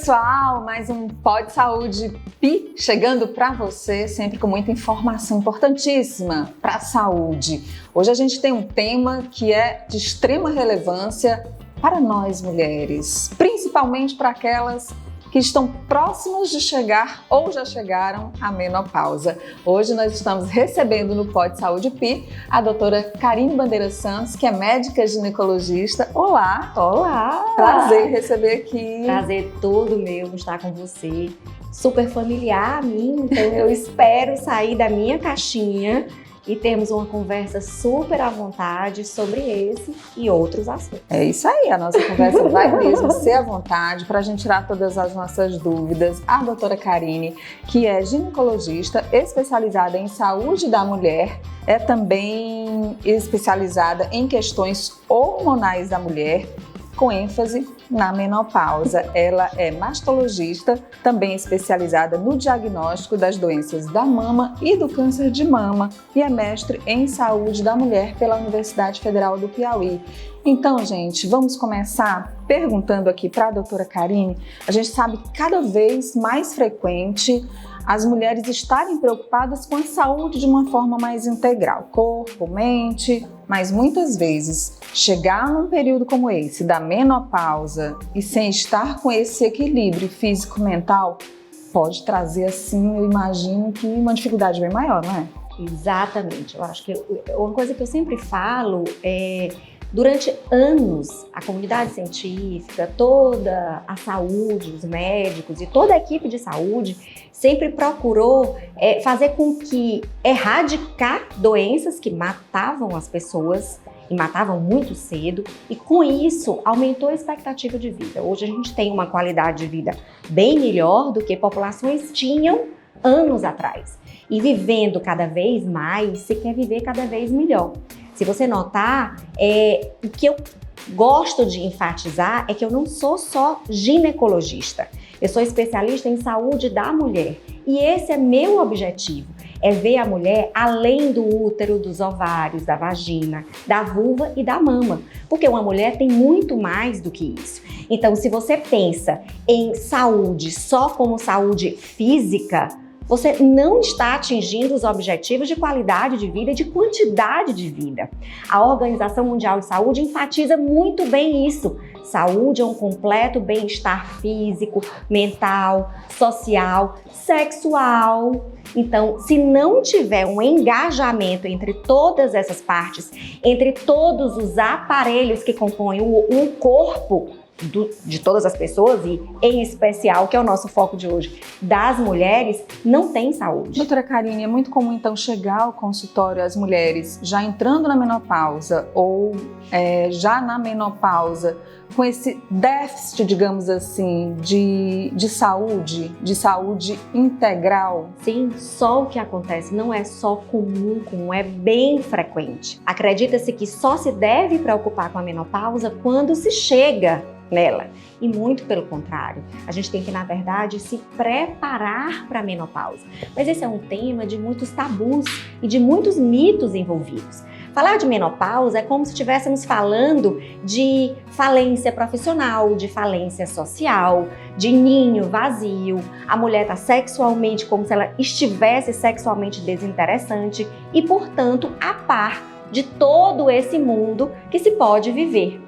pessoal, mais um Pod Saúde Pi chegando para você, sempre com muita informação importantíssima para a saúde. Hoje a gente tem um tema que é de extrema relevância para nós mulheres, principalmente para aquelas que estão próximas de chegar ou já chegaram à menopausa. Hoje nós estamos recebendo no Pod Saúde Pi a doutora Karine Bandeira Santos, que é médica ginecologista. Olá! Olá! Prazer receber aqui. Prazer todo meu estar com você. Super familiar a mim, então eu espero sair da minha caixinha e termos uma conversa super à vontade sobre esse e outros assuntos. É isso aí, a nossa conversa vai mesmo ser à vontade para a gente tirar todas as nossas dúvidas. A doutora Karine, que é ginecologista especializada em saúde da mulher, é também especializada em questões hormonais da mulher, com ênfase na menopausa. Ela é mastologista, também especializada no diagnóstico das doenças da mama e do câncer de mama e é mestre em saúde da mulher pela Universidade Federal do Piauí. Então, gente, vamos começar perguntando aqui para a doutora Karine. A gente sabe que cada vez mais frequente as mulheres estarem preocupadas com a saúde de uma forma mais integral, corpo, mente, mas muitas vezes chegar num período como esse, da menopausa, e sem estar com esse equilíbrio físico-mental, pode trazer, assim, eu imagino que uma dificuldade bem maior, não é? Exatamente. Eu acho que uma coisa que eu sempre falo é, durante anos, a comunidade científica, toda a saúde, os médicos e toda a equipe de saúde sempre procurou fazer com que erradicar doenças que matavam as pessoas e matavam muito cedo, e com isso aumentou a expectativa de vida. Hoje a gente tem uma qualidade de vida bem melhor do que populações tinham anos atrás. E vivendo cada vez mais, se quer viver cada vez melhor. Se você notar, o que eu gosto de enfatizar é que eu não sou só ginecologista. Eu sou especialista em saúde da mulher. E esse é meu objetivo, é ver a mulher além do útero, dos ovários, da vagina, da vulva e da mama. Porque uma mulher tem muito mais do que isso. Então, se você pensa em saúde só como saúde física, você não está atingindo os objetivos de qualidade de vida e de quantidade de vida. A Organização Mundial de Saúde enfatiza muito bem isso. Saúde é um completo bem-estar físico, mental, social, sexual. Então, se não tiver um engajamento entre todas essas partes, entre todos os aparelhos que compõem um corpo, de todas as pessoas e, em especial, que é o nosso foco de hoje, das mulheres, não tem saúde. Doutora Karine, é muito comum então chegar ao consultório as mulheres já entrando na menopausa ou já na menopausa com esse déficit, digamos assim, de saúde integral? Sim, só o que acontece não é só comum, é bem frequente. Acredita-se que só se deve preocupar com a menopausa quando se chega nela. E muito pelo contrário, a gente tem que, na verdade, se preparar para a menopausa. Mas esse é um tema de muitos tabus e de muitos mitos envolvidos. Falar de menopausa é como se estivéssemos falando de falência profissional, de falência social, de ninho vazio. A mulher está sexualmente como se ela estivesse sexualmente desinteressante e, portanto, a par de todo esse mundo que se pode viver.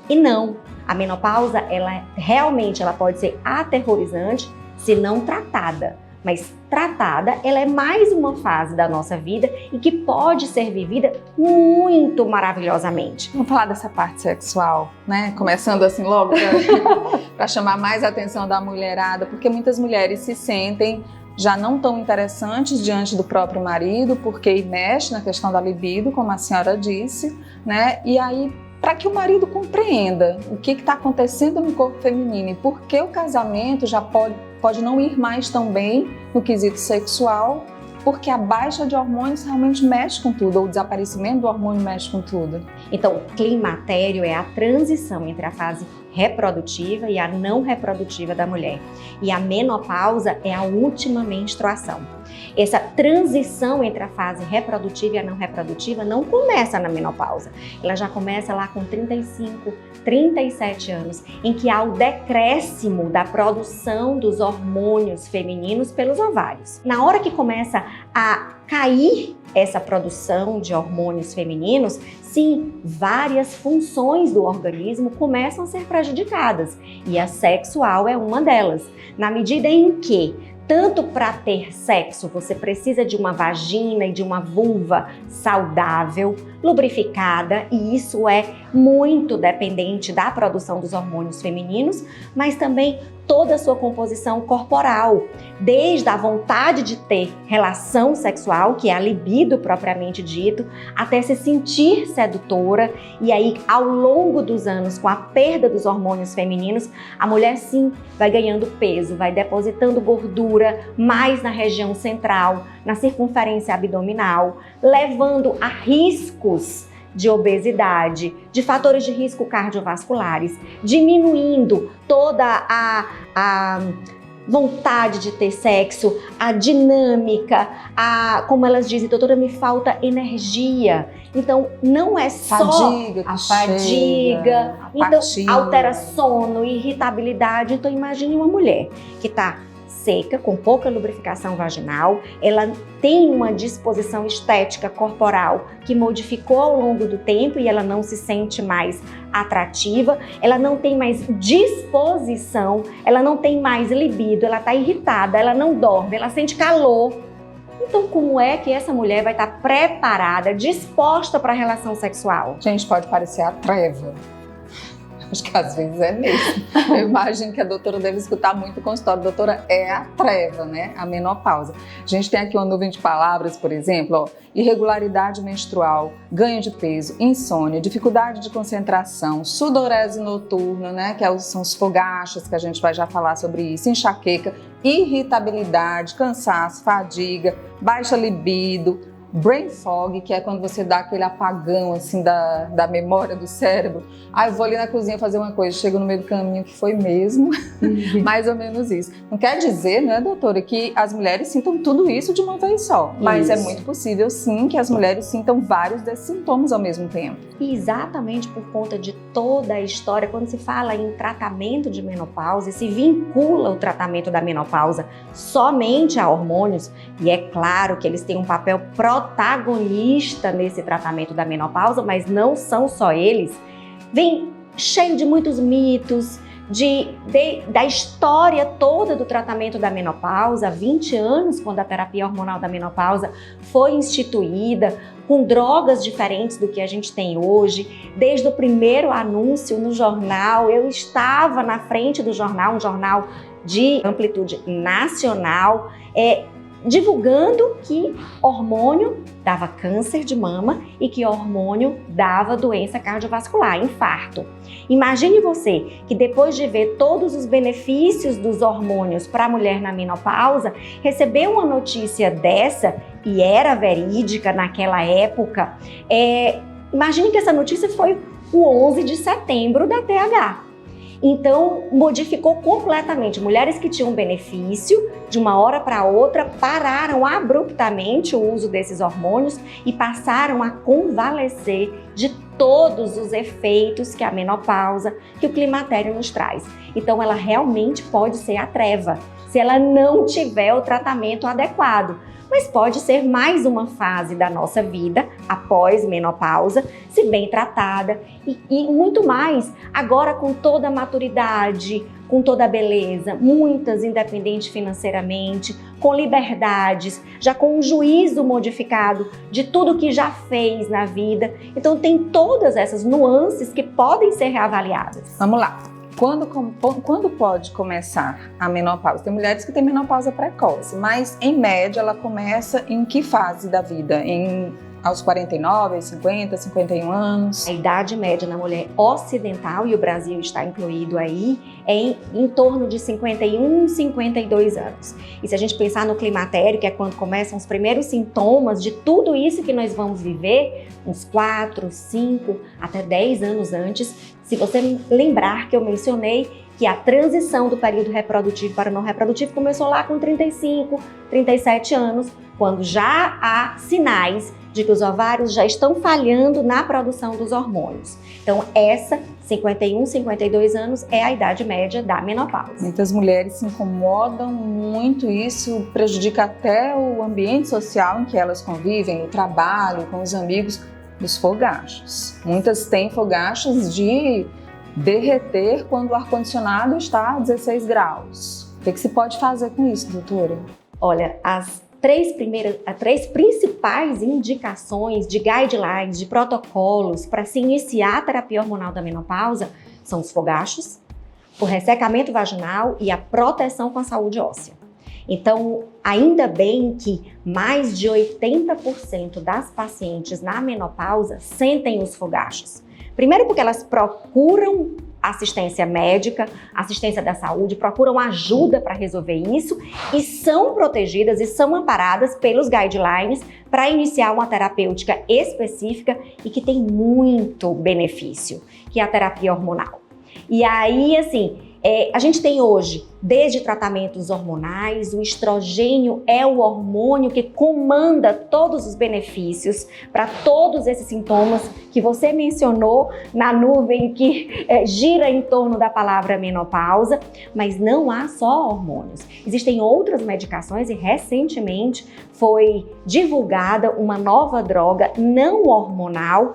E não, a menopausa, ela pode ser aterrorizante se não tratada. Mas tratada, ela é mais uma fase da nossa vida e que pode ser vivida muito maravilhosamente. Vamos falar dessa parte sexual, né? Começando assim logo para chamar mais a atenção da mulherada, porque muitas mulheres se sentem já não tão interessantes diante do próprio marido, porque mexe na questão da libido, como a senhora disse, né? E aí, para que o marido compreenda o que está acontecendo no corpo feminino e por que o casamento já pode não ir mais tão bem no quesito sexual, porque a baixa de hormônios realmente mexe com tudo, ou o desaparecimento do hormônio mexe com tudo. Então, o climatério é a transição entre a fase reprodutiva e a não reprodutiva da mulher. E a menopausa é a última menstruação. Essa transição entre a fase reprodutiva e a não reprodutiva não começa na menopausa. Ela já começa lá com 35, 37 anos, em que há o decréscimo da produção dos hormônios femininos pelos ovários. Na hora que começa a cair essa produção de hormônios femininos, sim, várias funções do organismo começam a ser prejudicadas e a sexual é uma delas. Na medida em que, tanto para ter sexo, você precisa de uma vagina e de uma vulva saudável, lubrificada, e isso é muito dependente da produção dos hormônios femininos, mas também toda a sua composição corporal, desde a vontade de ter relação sexual, que é a libido propriamente dito, até se sentir sedutora. E aí, ao longo dos anos, com a perda dos hormônios femininos, a mulher sim vai ganhando peso, vai depositando gordura mais na região central, na circunferência abdominal, levando a riscos de obesidade, de fatores de risco cardiovasculares, diminuindo toda a vontade de ter sexo, a dinâmica, como elas dizem, doutora, me falta energia. Então, não é só a fadiga, então altera sono, irritabilidade. Então, imagine uma mulher que está seca, com pouca lubrificação vaginal, ela tem uma disposição estética corporal que modificou ao longo do tempo e ela não se sente mais atrativa, ela não tem mais disposição, ela não tem mais libido, ela está irritada, ela não dorme, ela sente calor. Então, como é que essa mulher vai estar preparada, disposta para a relação sexual? Gente, pode parecer a treva. Acho que às vezes é mesmo. Eu imagino que a doutora deve escutar muito o consultório. Doutora, é a treva, né? A menopausa. A gente tem aqui uma nuvem de palavras, por exemplo, ó, irregularidade menstrual, ganho de peso, insônia, dificuldade de concentração, sudorese noturna, né? Que são os fogachos, que a gente vai já falar sobre isso, enxaqueca, irritabilidade, cansaço, fadiga, baixa libido, brain fog, que é quando você dá aquele apagão assim da memória do cérebro. Eu vou ali na cozinha fazer uma coisa, chego no meio do caminho, que foi mesmo, mais ou menos isso. Não quer dizer, né, doutora, que as mulheres sintam tudo isso de uma vez só, mas é muito possível sim que as mulheres sintam vários desses sintomas ao mesmo tempo. Exatamente por conta de toda a história, quando se fala em tratamento de menopausa e se vincula o tratamento da menopausa somente a hormônios, e é claro que eles têm um papel protagonista nesse tratamento da menopausa, mas não são só eles, vem cheio de muitos mitos, da história toda do tratamento da menopausa, há 20 anos, quando a terapia hormonal da menopausa foi instituída, com drogas diferentes do que a gente tem hoje. Desde o primeiro anúncio no jornal, eu estava na frente do jornal, um jornal de amplitude nacional, divulgando que hormônio dava câncer de mama e que hormônio dava doença cardiovascular, infarto. Imagine você que depois de ver todos os benefícios dos hormônios para a mulher na menopausa, receber uma notícia dessa, e era verídica naquela época, imagine que essa notícia foi o 11 de setembro da TH. Então, modificou completamente. Mulheres que tinham benefício, de uma hora para outra, pararam abruptamente o uso desses hormônios e passaram a convalescer de todos os efeitos que a menopausa, que o climatério nos traz. Então, ela realmente pode ser a treva, se ela não tiver o tratamento adequado. Mas pode ser mais uma fase da nossa vida, após menopausa, se bem tratada e muito mais, agora com toda a maturidade, com toda a beleza, muitas independentes financeiramente, com liberdades, já com um juízo modificado de tudo que já fez na vida. Então tem todas essas nuances que podem ser reavaliadas. Vamos lá. Quando pode começar a menopausa? Tem mulheres que têm menopausa precoce, mas em média ela começa em que fase da vida? aos 49, aos 50, 51 anos? A idade média na mulher ocidental, e o Brasil está incluído aí, é em torno de 51, 52 anos. E se a gente pensar no climatério, que é quando começam os primeiros sintomas de tudo isso que nós vamos viver, uns 4, 5, até 10 anos antes, se você lembrar que eu mencionei que a transição do período reprodutivo para o não reprodutivo começou lá com 35, 37 anos, quando já há sinais de que os ovários já estão falhando na produção dos hormônios. Então, essa, 51, 52 anos, é a idade média da menopausa. Muitas mulheres se incomodam muito, isso prejudica até o ambiente social em que elas convivem, o trabalho, com os amigos, dos fogachos. Muitas têm fogachos de derreter quando o ar-condicionado está a 16 graus. O que se pode fazer com isso, doutora? Olha, as três principais indicações de guidelines, de protocolos para se iniciar a terapia hormonal da menopausa são os fogachos, o ressecamento vaginal e a proteção com a saúde óssea. Então, ainda bem que mais de 80% das pacientes na menopausa sentem os fogachos. Primeiro porque elas procuram assistência médica, assistência da saúde, procuram ajuda para resolver isso e são protegidas e são amparadas pelos guidelines para iniciar uma terapêutica específica e que tem muito benefício, que é a terapia hormonal. E aí, assim, a gente tem hoje, desde tratamentos hormonais, o estrogênio é o hormônio que comanda todos os benefícios para todos esses sintomas que você mencionou na nuvem que gira em torno da palavra menopausa, mas não há só hormônios. Existem outras medicações e recentemente foi divulgada uma nova droga não hormonal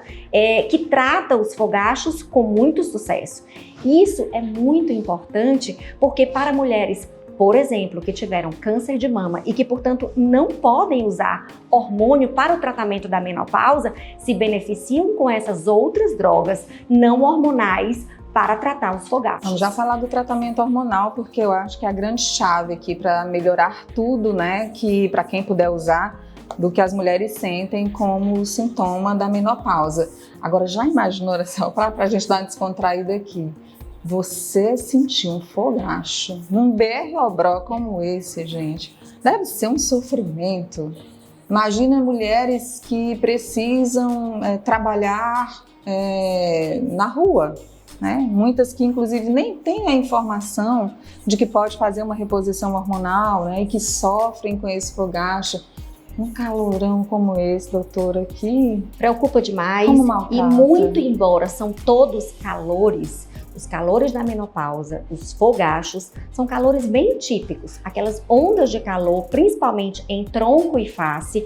que trata os fogachos com muito sucesso. Isso é muito importante porque para mulheres, por exemplo, que tiveram câncer de mama e que, portanto, não podem usar hormônio para o tratamento da menopausa, se beneficiam com essas outras drogas não hormonais para tratar os fogachos. Vamos já falar do tratamento hormonal, porque eu acho que é a grande chave aqui para melhorar tudo, né, que para quem puder usar, do que as mulheres sentem como sintoma da menopausa. Agora, já imaginou, só para a gente dar uma descontraída aqui, você sentir um fogacho num berrobró como esse, gente, deve ser um sofrimento. Imagina mulheres que precisam trabalhar na rua, né? Muitas que inclusive nem têm a informação de que pode fazer uma reposição hormonal, né? E que sofrem com esse fogacho. Um calorão como esse, doutora, aqui preocupa demais. Como maltrata. E muito embora são todos calores, os calores da menopausa, os fogachos, são calores bem típicos. Aquelas ondas de calor, principalmente em tronco e face,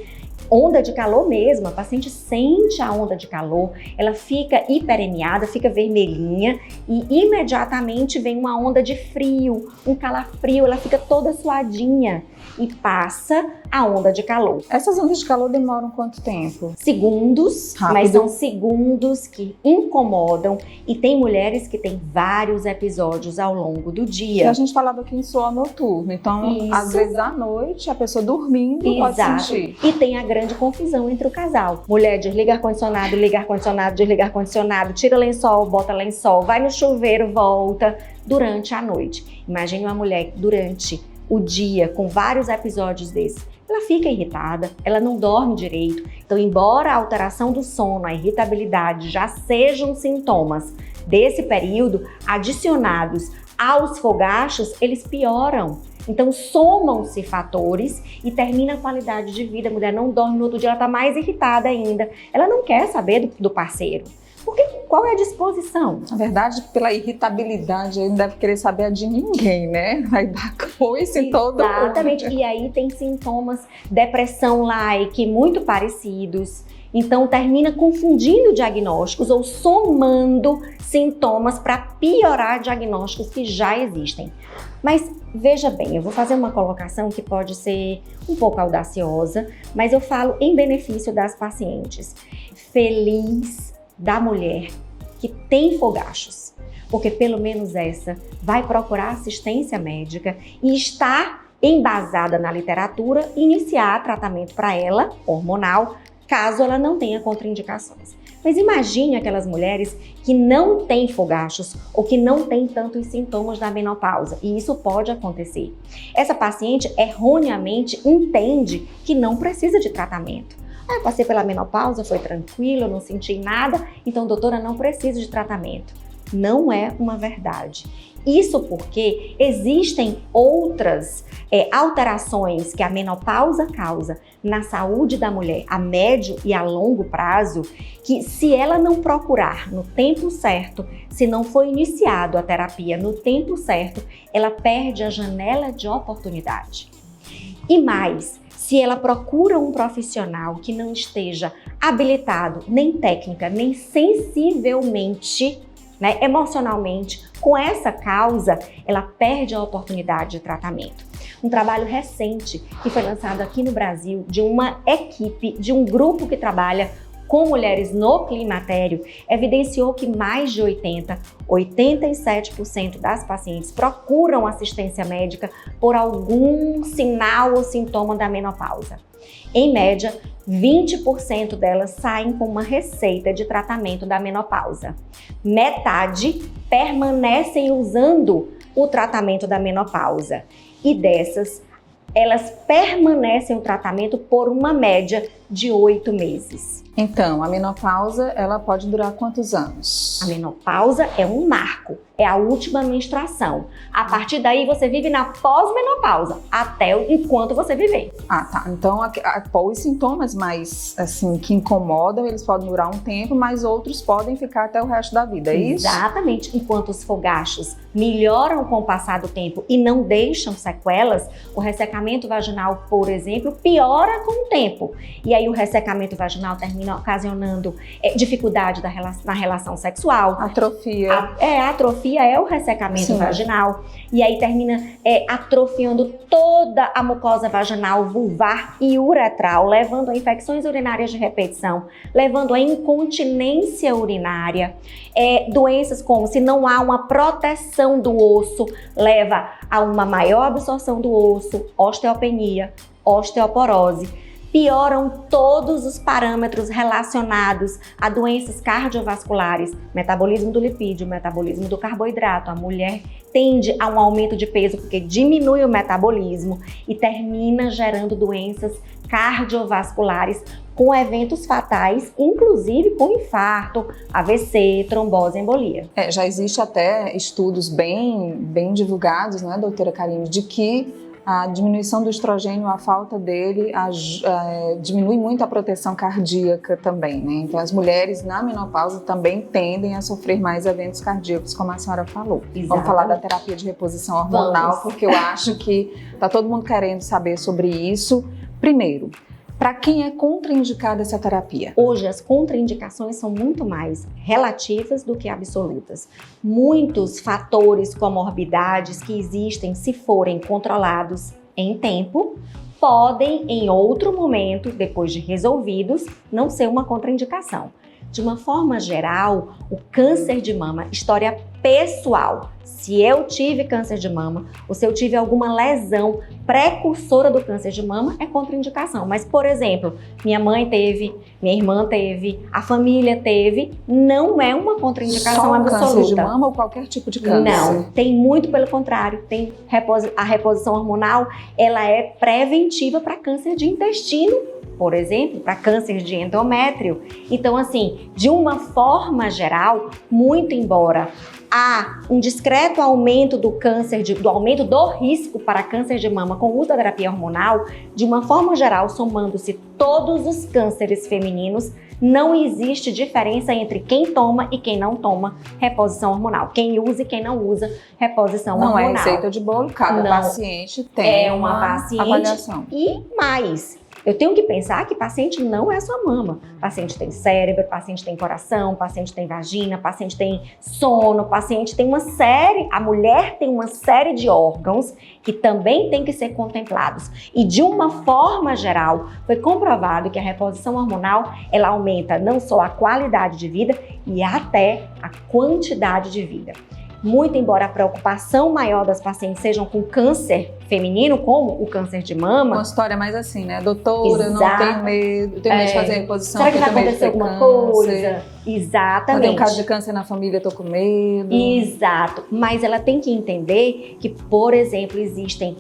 onda de calor mesmo, a paciente sente a onda de calor, ela fica hiperemiada, fica vermelhinha e imediatamente vem uma onda de frio, um calafrio, ela fica toda suadinha e passa a onda de calor. Essas ondas de calor demoram quanto tempo? Segundos, Rápido. Mas são segundos que incomodam e tem mulheres que têm vários episódios ao longo do dia. E a gente falava aqui em suor noturno, então Isso. Às vezes à noite a pessoa dormindo pode sentir. E tem a grande confusão entre o casal. Mulher desliga ar-condicionado, liga ar-condicionado, desliga ar-condicionado, tira lençol, bota lençol, vai no chuveiro, volta durante a noite. Imagine uma mulher durante o dia com vários episódios desses. Ela fica irritada, ela não dorme direito. Então, embora a alteração do sono, a irritabilidade já sejam sintomas desse período, adicionados aos fogachos, eles pioram. Então, somam-se fatores e termina a qualidade de vida. A mulher não dorme, no outro dia ela está mais irritada ainda. Ela não quer saber do parceiro. Porque qual é a disposição? Na verdade, pela irritabilidade, ele não deve querer saber a de ninguém, né? Vai dar coice em todo mundo. Exatamente. E aí tem sintomas, depressão-like, muito parecidos. Então, termina confundindo diagnósticos ou somando sintomas para piorar diagnósticos que já existem. Mas veja bem, eu vou fazer uma colocação que pode ser um pouco audaciosa, mas eu falo em benefício das pacientes. Feliz da mulher que tem fogachos, porque pelo menos essa vai procurar assistência médica e está embasada na literatura iniciar tratamento para ela, hormonal, caso ela não tenha contraindicações. Mas imagine aquelas mulheres que não têm fogachos ou que não têm tantos sintomas da menopausa, e isso pode acontecer. Essa paciente erroneamente entende que não precisa de tratamento. Eu passei pela menopausa, foi tranquilo, eu não senti nada, então doutora, não precisa de tratamento. Não é uma verdade. Isso porque existem outras alterações que a menopausa causa na saúde da mulher a médio e a longo prazo, que se ela não procurar no tempo certo, se não for iniciado a terapia no tempo certo, ela perde a janela de oportunidade. E mais, se ela procura um profissional que não esteja habilitado, nem técnica, nem sensivelmente, emocionalmente, com essa causa, ela perde a oportunidade de tratamento. Um trabalho recente que foi lançado aqui no Brasil de uma equipe, de um grupo que trabalha com mulheres no climatério, evidenciou que mais de 87% das pacientes procuram assistência médica por algum sinal ou sintoma da menopausa. Em média, 20% delas saem com uma receita de tratamento da menopausa. Metade permanecem usando o tratamento da menopausa. E dessas, elas permanecem o tratamento por uma média de 8 meses. Então, a menopausa, ela pode durar quantos anos? A menopausa é um marco, é a última menstruação. A partir daí, você vive na pós-menopausa, até enquanto você viver. Ah, tá. Então, os sintomas mais, assim, que incomodam, eles podem durar um tempo, mas outros podem ficar até o resto da vida, é isso? Exatamente. Enquanto os fogachos melhoram com o passar do tempo e não deixam sequelas, o ressecamento vaginal, por exemplo, piora com o tempo. E aí o ressecamento vaginal termina ocasionando dificuldade na relação sexual. Atrofia. A atrofia é o ressecamento vaginal. E aí termina atrofiando toda a mucosa vaginal, vulvar e uretral, levando a infecções urinárias de repetição, levando a incontinência urinária. Doenças como, se não há uma proteção do osso, leva a uma maior absorção do osso, osteopenia, osteoporose. Pioram todos os parâmetros relacionados a doenças cardiovasculares, metabolismo do lipídio, metabolismo do carboidrato. A mulher tende a um aumento de peso porque diminui o metabolismo e termina gerando doenças cardiovasculares com eventos fatais, inclusive com infarto, AVC, trombose, embolia. Já existe até estudos bem divulgados, né, doutora Karine, de que a diminuição do estrogênio, a falta dele, diminui muito a proteção cardíaca também, né? Então, as mulheres na menopausa também tendem a sofrer mais eventos cardíacos, como a senhora falou. Exatamente. Vamos falar da terapia de reposição hormonal, porque eu acho que está todo mundo querendo saber sobre isso. Primeiro, para quem é contraindicada essa terapia? Hoje as contraindicações são muito mais relativas do que absolutas. Muitos fatores, comorbidades que existem, se forem controlados em tempo, podem em outro momento, depois de resolvidos, não ser uma contraindicação. De uma forma geral, o câncer de mama, história pessoal. Se eu tive câncer de mama ou se eu tive alguma lesão precursora do câncer de mama, é contraindicação. Mas, por exemplo, minha mãe teve, minha irmã teve, a família teve, não é uma contraindicação absoluta. Câncer de mama ou qualquer tipo de câncer? Não, tem muito pelo contrário. Tem a reposição hormonal, ela é preventiva para câncer de intestino, por exemplo, para câncer de endométrio. Então, assim, de uma forma geral, muito embora há um discreto aumento do aumento do risco para câncer de mama com o uso da terapia hormonal, de uma forma geral, somando-se todos os cânceres femininos, não existe diferença entre quem toma e quem não toma reposição hormonal. Quem usa e quem não usa reposição hormonal. Não é receita de bolo, cada paciente tem uma avaliação. E mais, eu tenho que pensar que paciente não é só mama. Paciente tem cérebro, paciente tem coração, paciente tem vagina, paciente tem sono, paciente tem uma série, a mulher tem uma série de órgãos que também tem que ser contemplados. E de uma forma geral, foi comprovado que a reposição hormonal, ela aumenta não só a qualidade de vida e até a quantidade de vida. muito embora a preocupação maior das pacientes sejam com câncer feminino, como o câncer de mama. Uma história mais assim, né? Doutora, não tenho medo de fazer a reposição. Será que vai acontecer alguma coisa? Exatamente. Tem um caso de câncer na família, tô com medo. Exato. Mas ela tem que entender que, por exemplo, existem,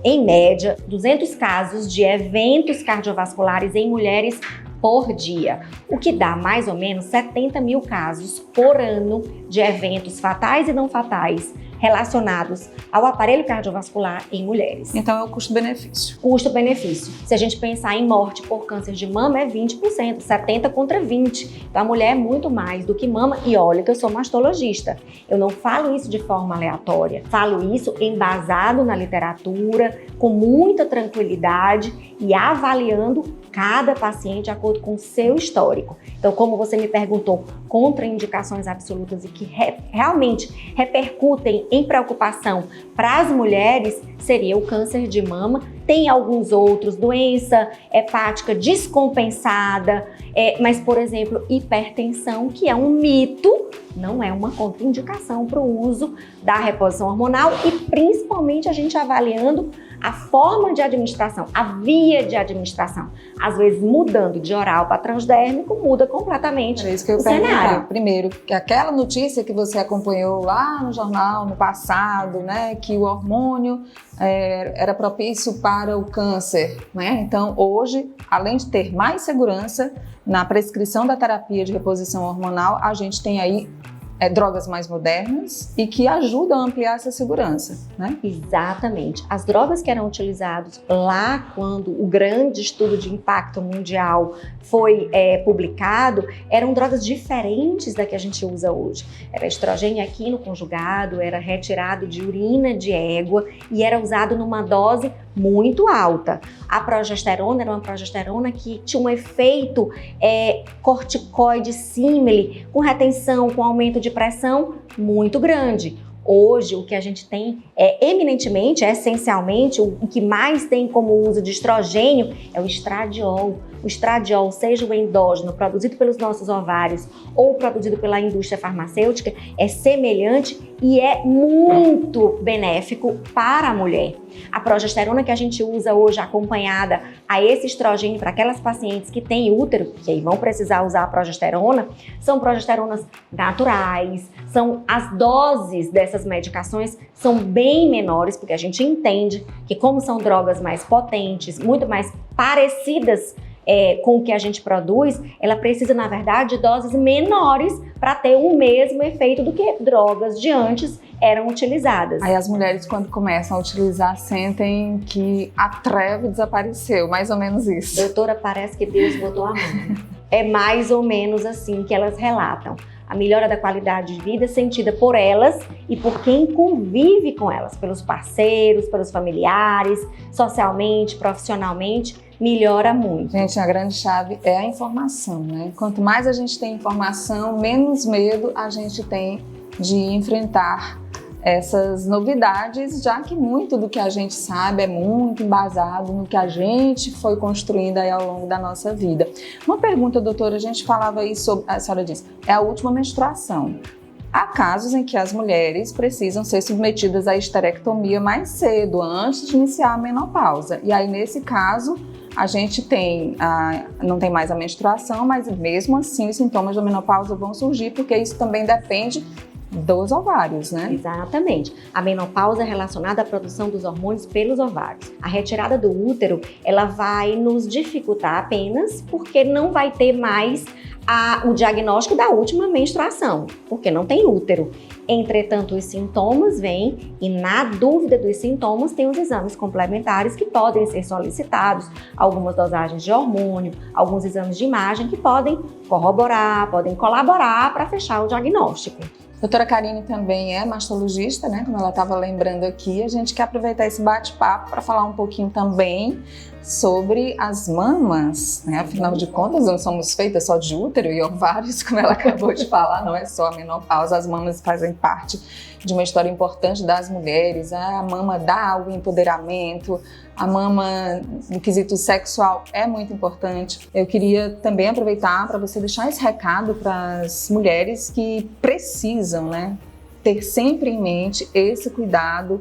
em média, 200 casos de eventos cardiovasculares em mulheres por dia, o que dá mais ou menos 70 mil casos por ano de eventos fatais e não fatais relacionados ao aparelho cardiovascular em mulheres. Então é o custo-benefício. Custo-benefício. Se a gente pensar em morte por câncer de mama, é 20%, 70 contra 20. Então a mulher é muito mais do que mama. E olha que eu sou mastologista. Eu não falo isso de forma aleatória. Falo isso embasado na literatura, com muita tranquilidade e avaliando cada paciente de acordo com o seu histórico. Então, como você me perguntou, contraindicações absolutas e que realmente repercutem em preocupação para as mulheres, seria o câncer de mama. Tem alguns outros, doença hepática descompensada, mas, por exemplo, hipertensão, que é um mito, não é uma contraindicação para o uso da reposição hormonal e principalmente a gente avaliando a forma de administração, a via de administração. Às vezes, mudando de oral para transdérmico, muda completamente isso que eu o cenário. Primeiro, que aquela notícia que você acompanhou lá no jornal, no passado, né, que o hormônio era propício para o câncer, né? Então, hoje, além de ter mais segurança na prescrição da terapia de reposição hormonal, a gente tem aí drogas mais modernas e que ajudam a ampliar essa segurança, né? Exatamente. As drogas que eram utilizadas lá quando o grande estudo de impacto mundial foi publicado, eram drogas diferentes da que a gente usa hoje. Era estrogênio equino conjugado, era retirado de urina de égua e era usado numa dose muito alta. A progesterona era uma progesterona que tinha um efeito corticoide símile, com retenção, com aumento de pressão muito grande. Hoje, o que a gente tem eminentemente, essencialmente, o que mais tem como uso de estrogênio é o estradiol. O estradiol, seja o endógeno, produzido pelos nossos ovários ou produzido pela indústria farmacêutica, é semelhante e é muito benéfico para a mulher. A progesterona que a gente usa hoje acompanhada a esse estrogênio para aquelas pacientes que têm útero, que aí vão precisar usar a progesterona, são progesteronas naturais, são as doses dessas medicações são bem menores, porque a gente entende que como são drogas mais potentes, muito mais parecidas com o que a gente produz, ela precisa, na verdade, de doses menores para ter o mesmo efeito do que drogas de antes eram utilizadas. Aí as mulheres, quando começam a utilizar, sentem que a treva desapareceu, mais ou menos isso. Doutora, parece que Deus botou a mão. É mais ou menos assim que elas relatam. A melhora da qualidade de vida sentida por elas e por quem convive com elas, pelos parceiros, pelos familiares, socialmente, profissionalmente, melhora muito. Gente, a grande chave é a informação, né? Quanto mais a gente tem informação, menos medo a gente tem de enfrentar essas novidades, já que muito do que a gente sabe é muito embasado no que a gente foi construindo aí ao longo da nossa vida. Uma pergunta, doutora, a gente falava aí sobre, a senhora disse, é a última menstruação. Há casos em que as mulheres precisam ser submetidas à esterectomia mais cedo, antes de iniciar a menopausa. E aí, nesse caso, a gente não tem mais a menstruação, mas mesmo assim os sintomas da menopausa vão surgir, porque isso também depende dos ovários, né? Exatamente. A menopausa é relacionada à produção dos hormônios pelos ovários. A retirada do útero, ela vai nos dificultar apenas porque não vai ter mais o diagnóstico da última menstruação, porque não tem útero. Entretanto, os sintomas vêm e, na dúvida dos sintomas, tem os exames complementares que podem ser solicitados, algumas dosagens de hormônio, alguns exames de imagem que podem corroborar, podem colaborar para fechar o diagnóstico. Doutora Karine também é mastologista, né? Como ela estava lembrando aqui, a gente quer aproveitar esse bate-papo para falar um pouquinho também sobre as mamas, né? Afinal de contas, não somos feitas só de útero e ovários, como ela acabou de falar, não é só a menopausa, as mamas fazem parte de uma história importante das mulheres, a mama dá o empoderamento, a mama no quesito sexual é muito importante. Eu queria também aproveitar para você deixar esse recado para as mulheres que precisam, né, ter sempre em mente esse cuidado,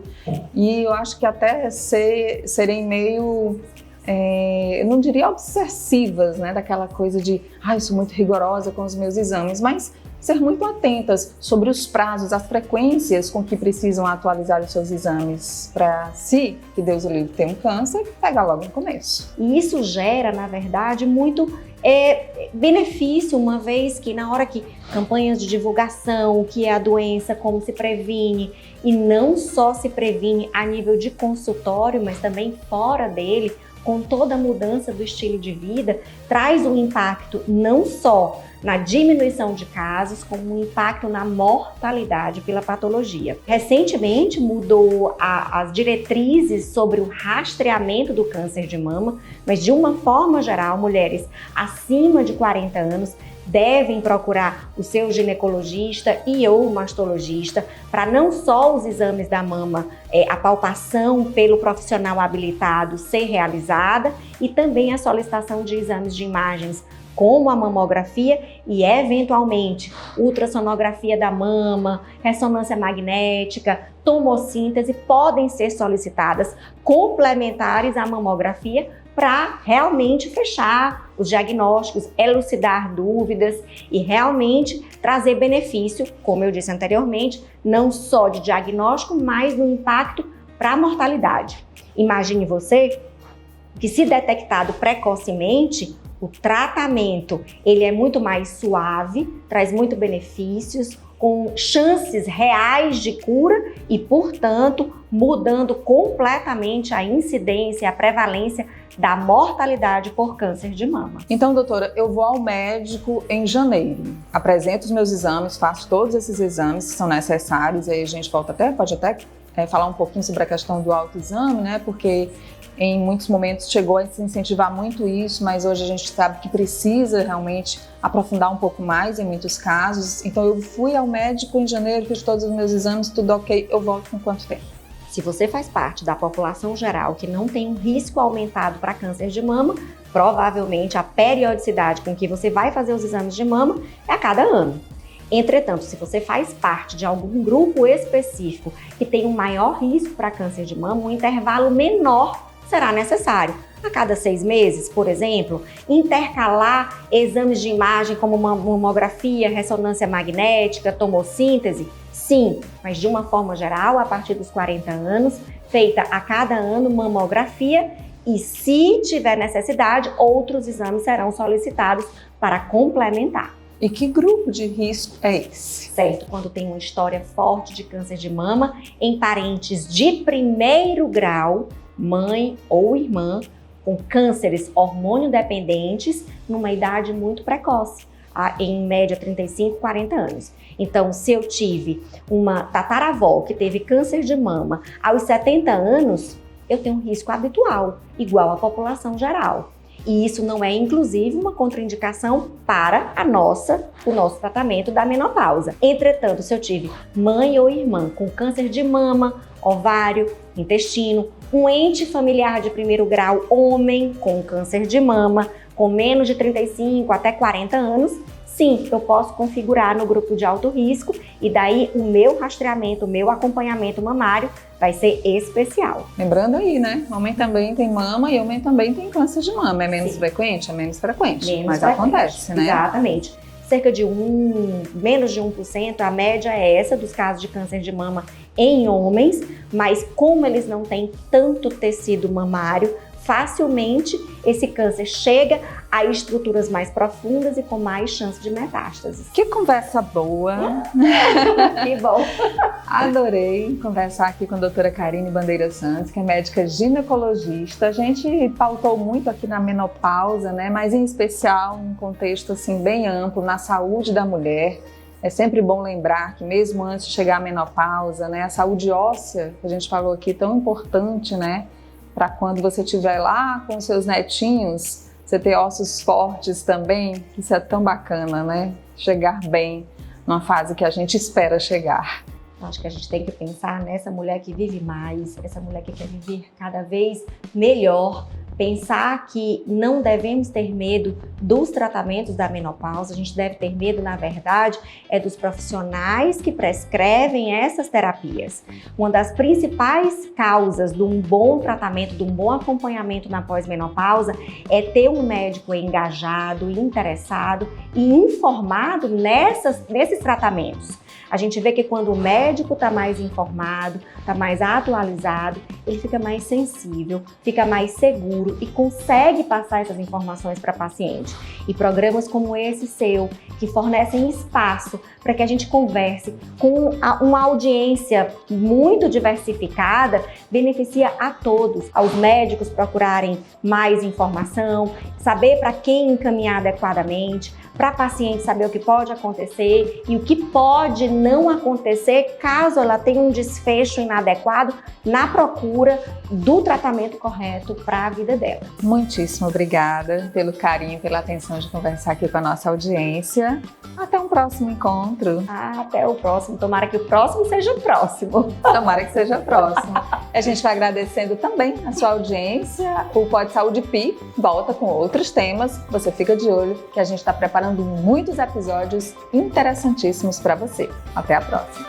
e eu acho que até serem meio, eu não diria obsessivas, né, daquela coisa de, eu sou muito rigorosa com os meus exames, mas ser muito atentas sobre os prazos, as frequências com que precisam atualizar os seus exames para, se, que Deus o livre, ter um câncer, pegar logo no começo. E isso gera, na verdade, muito benefício, uma vez que na hora que campanhas de divulgação, o que é a doença, como se previne, e não só se previne a nível de consultório, mas também fora dele, com toda a mudança do estilo de vida, traz um impacto não só na diminuição de casos, como um impacto na mortalidade pela patologia. Recentemente mudou as diretrizes sobre o rastreamento do câncer de mama, mas de uma forma geral, mulheres acima de 40 anos devem procurar o seu ginecologista e ou mastologista para não só os exames da mama, a palpação pelo profissional habilitado ser realizada, e também a solicitação de exames de imagens como a mamografia e, eventualmente, ultrassonografia da mama, ressonância magnética, tomossíntese podem ser solicitadas complementares à mamografia para realmente fechar os diagnósticos, elucidar dúvidas e realmente trazer benefício, como eu disse anteriormente, não só de diagnóstico, mas no impacto para a mortalidade. Imagine você que, se detectado precocemente, o tratamento ele é muito mais suave, traz muito benefícios, com chances reais de cura e, portanto, mudando completamente a incidência, a prevalência da mortalidade por câncer de mama. Então, doutora, eu vou ao médico em janeiro, apresento os meus exames, faço todos esses exames que são necessários, aí a gente pode até falar um pouquinho sobre a questão do autoexame, né, porque em muitos momentos chegou a se incentivar muito isso, mas hoje a gente sabe que precisa realmente aprofundar um pouco mais em muitos casos. Então eu fui ao médico em janeiro, fiz todos os meus exames, tudo ok, eu volto com quanto tempo? Se você faz parte da população geral que não tem um risco aumentado para câncer de mama, provavelmente a periodicidade com que você vai fazer os exames de mama é a cada ano. Entretanto, se você faz parte de algum grupo específico que tem um maior risco para câncer de mama, um intervalo menor será necessário. A cada 6 meses, por exemplo, intercalar exames de imagem como mamografia, ressonância magnética, tomossíntese, sim, mas de uma forma geral, a partir dos 40 anos, feita a cada ano mamografia, e, se tiver necessidade, outros exames serão solicitados para complementar. E que grupo de risco é esse? Certo, quando tem uma história forte de câncer de mama em parentes de primeiro grau, mãe ou irmã, com cânceres hormônio-dependentes numa idade muito precoce, em média 35, 40 anos. Então, se eu tive uma tataravó que teve câncer de mama aos 70 anos, eu tenho um risco habitual, igual à população geral. E isso não é, inclusive, uma contraindicação para o nosso tratamento da menopausa. Entretanto, se eu tive mãe ou irmã com câncer de mama, ovário, intestino, um ente familiar de primeiro grau, homem com câncer de mama, com menos de 35 até 40 anos, sim, eu posso configurar no grupo de alto risco, e daí o meu rastreamento, o meu acompanhamento mamário vai ser especial. Lembrando aí, né? Homem também tem mama e homem também tem câncer de mama. É menos Sim. frequente? É menos frequente. Mas frequente. Acontece, né? Exatamente. Cerca de menos de 1%, a média é essa dos casos de câncer de mama em homens, mas como eles não têm tanto tecido mamário, facilmente esse câncer chega a estruturas mais profundas e com mais chance de metástases. Que conversa boa! Que bom! Adorei conversar aqui com a doutora Karine Bandeira Santos, que é médica ginecologista. A gente pautou muito aqui na menopausa, né? Mas em especial em um contexto assim, bem amplo, na saúde da mulher. É sempre bom lembrar que mesmo antes de chegar à menopausa, né, a saúde óssea, que a gente falou aqui, tão importante, né? Para quando você estiver lá com seus netinhos, você ter ossos fortes também, isso é tão bacana, né? Chegar bem numa fase que a gente espera chegar. Acho que a gente tem que pensar nessa mulher que vive mais, essa mulher que quer viver cada vez melhor, pensar que não devemos ter medo dos tratamentos da menopausa, a gente deve ter medo, na verdade, dos profissionais que prescrevem essas terapias. Uma das principais causas de um bom tratamento, de um bom acompanhamento na pós-menopausa é ter um médico engajado, interessado e informado nesses tratamentos. A gente vê que quando o médico está mais informado, está mais atualizado, ele fica mais sensível, fica mais seguro e consegue passar essas informações para a paciente. E programas como esse seu, que fornecem espaço para que a gente converse com uma audiência muito diversificada, beneficia a todos. Aos médicos procurarem mais informação, saber para quem encaminhar adequadamente, para a paciente saber o que pode acontecer e o que pode não acontecer caso ela tenha um desfecho inadequado na procura do tratamento correto para a vida dela. Muitíssimo obrigada pelo carinho, pela atenção de conversar aqui com a nossa audiência. Até um próximo encontro. Até o próximo. Tomara que o próximo seja o próximo. Tomara que seja o próximo. A gente vai agradecendo também a sua audiência. O Pod Saúde Pi volta com outros temas. Você fica de olho que a gente está preparando muitos episódios interessantíssimos para você. Até a próxima.